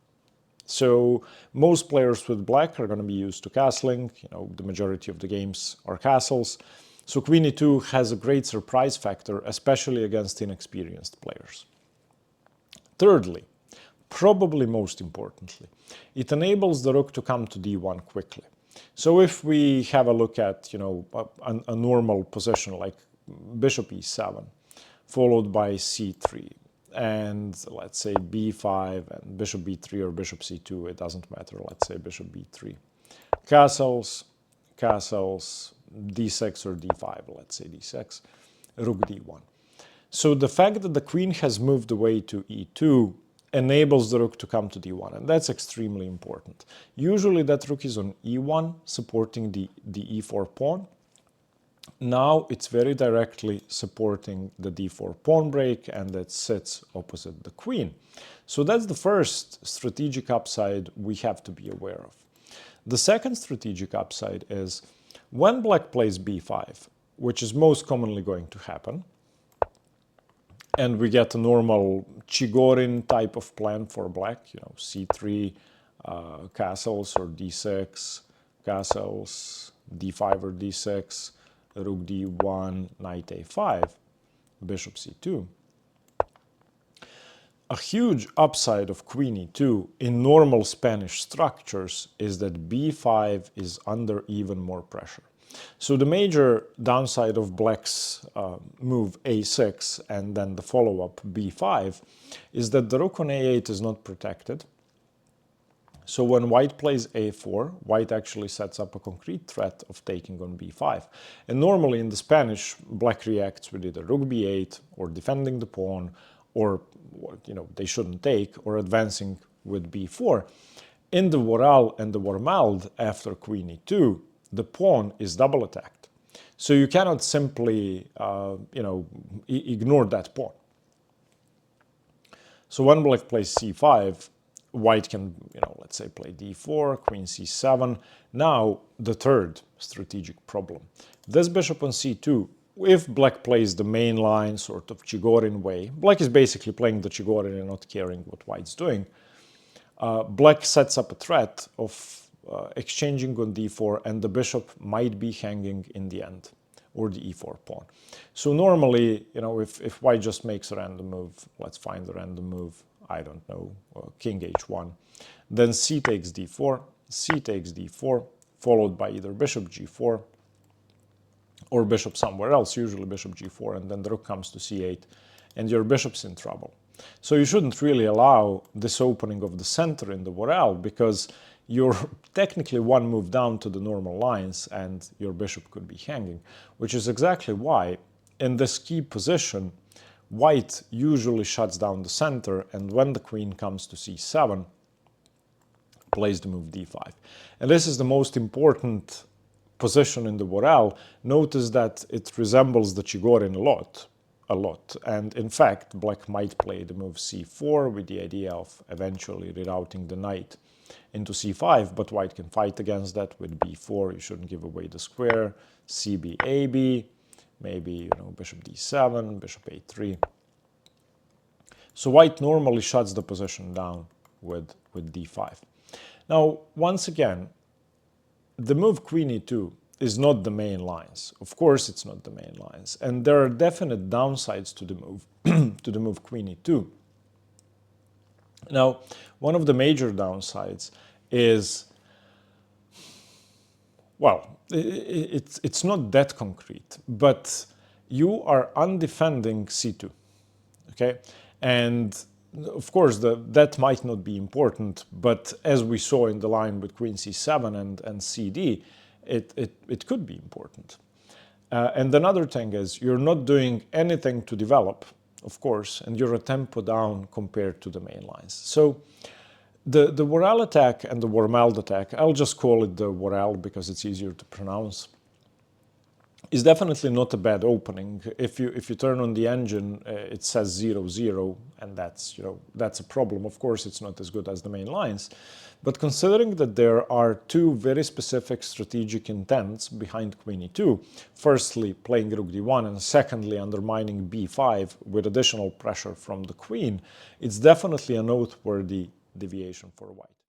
So most players with black are going to be used to castling. The majority of the games are castles. So queen e2 has a great surprise factor, especially against inexperienced players. Thirdly, probably most importantly, it enables the rook to come to d1 quickly. So if we have a look at, a normal position like bishop e7, followed by c3, and let's say b5 and bishop b3 or bishop c2, it doesn't matter, let's say bishop b3. Castles, castles, d6 or d5, let's say d6, rook d1. So the fact that the queen has moved away to e2 enables the rook to come to d1, and that's extremely important. Usually that rook is on e1, supporting the e4 pawn. Now it's very directly supporting the d4 pawn break, and it sits opposite the queen. So that's the first strategic upside we have to be aware of. The second strategic upside is when black plays b5, which is most commonly going to happen, and we get a normal Chigorin type of plan for black, c3, castles or d6, castles, d5 or d6, rook d1, knight a5, bishop c2. A huge upside of queen e2 in normal Spanish structures is that b5 is under even more pressure. So the major downside of black's move a6 and then the follow-up b5 is that the rook on a8 is not protected. So when white plays a4, white actually sets up a concrete threat of taking on b5. And normally in the Spanish, black reacts with either rook b8 or defending the pawn, or they shouldn't take, or advancing with b4. In the Worrall and the Wormald after queen e2, the pawn is double attacked. So you cannot simply, ignore that pawn. So when black plays c5, white can, let's say play d4, queen c7. Now, the third strategic problem. This bishop on c2, if black plays the main line, sort of Chigorin way, black is basically playing the Chigorin and not caring what white's doing, black sets up a threat of exchanging on d4, and the bishop might be hanging in the end, or the e4 pawn. So normally, if white just makes a random move, let's find a random move, I don't know, king h1, then c takes d4, c takes d4, followed by either bishop g4 or bishop somewhere else, usually bishop g4, and then the rook comes to c8, and your bishop's in trouble. So you shouldn't really allow this opening of the center in the Worrall, because you're technically one move down to the normal lines and your bishop could be hanging, which is exactly why in this key position, white usually shuts down the center, and when the queen comes to c7, plays the move d5. And this is the most important position in the Worrall. Notice that it resembles the Chigorin a lot. And in fact, black might play the move c4 with the idea of eventually rerouting the knight into c5, but white can fight against that with b4. You shouldn't give away the square. cb, ab, maybe, bishop d7, bishop a3. So white normally shuts the position down with d5. Now, once again, the move queen e2 is not the main lines. Of course, it's not the main lines. And there are definite downsides to the move, to the move queen e2. Now, one of the major downsides is, well, it's not that concrete, but you are undefending c2, okay? And of course, that might not be important, but as we saw in the line with queen c7 and cd, it could be important. And another thing is you're not doing anything to develop, of course, and you're a tempo down compared to the main lines. So the Worrall attack and the Wormald attack, I'll just call it the Worrall because it's easier to pronounce, is definitely not a bad opening. If you turn on the engine, it says 0-0, and that's a problem. Of course, it's not as good as the main lines. But considering that there are two very specific strategic intents behind queen e2, firstly playing rook d1 and secondly undermining b5 with additional pressure from the queen, it's definitely a noteworthy deviation for white.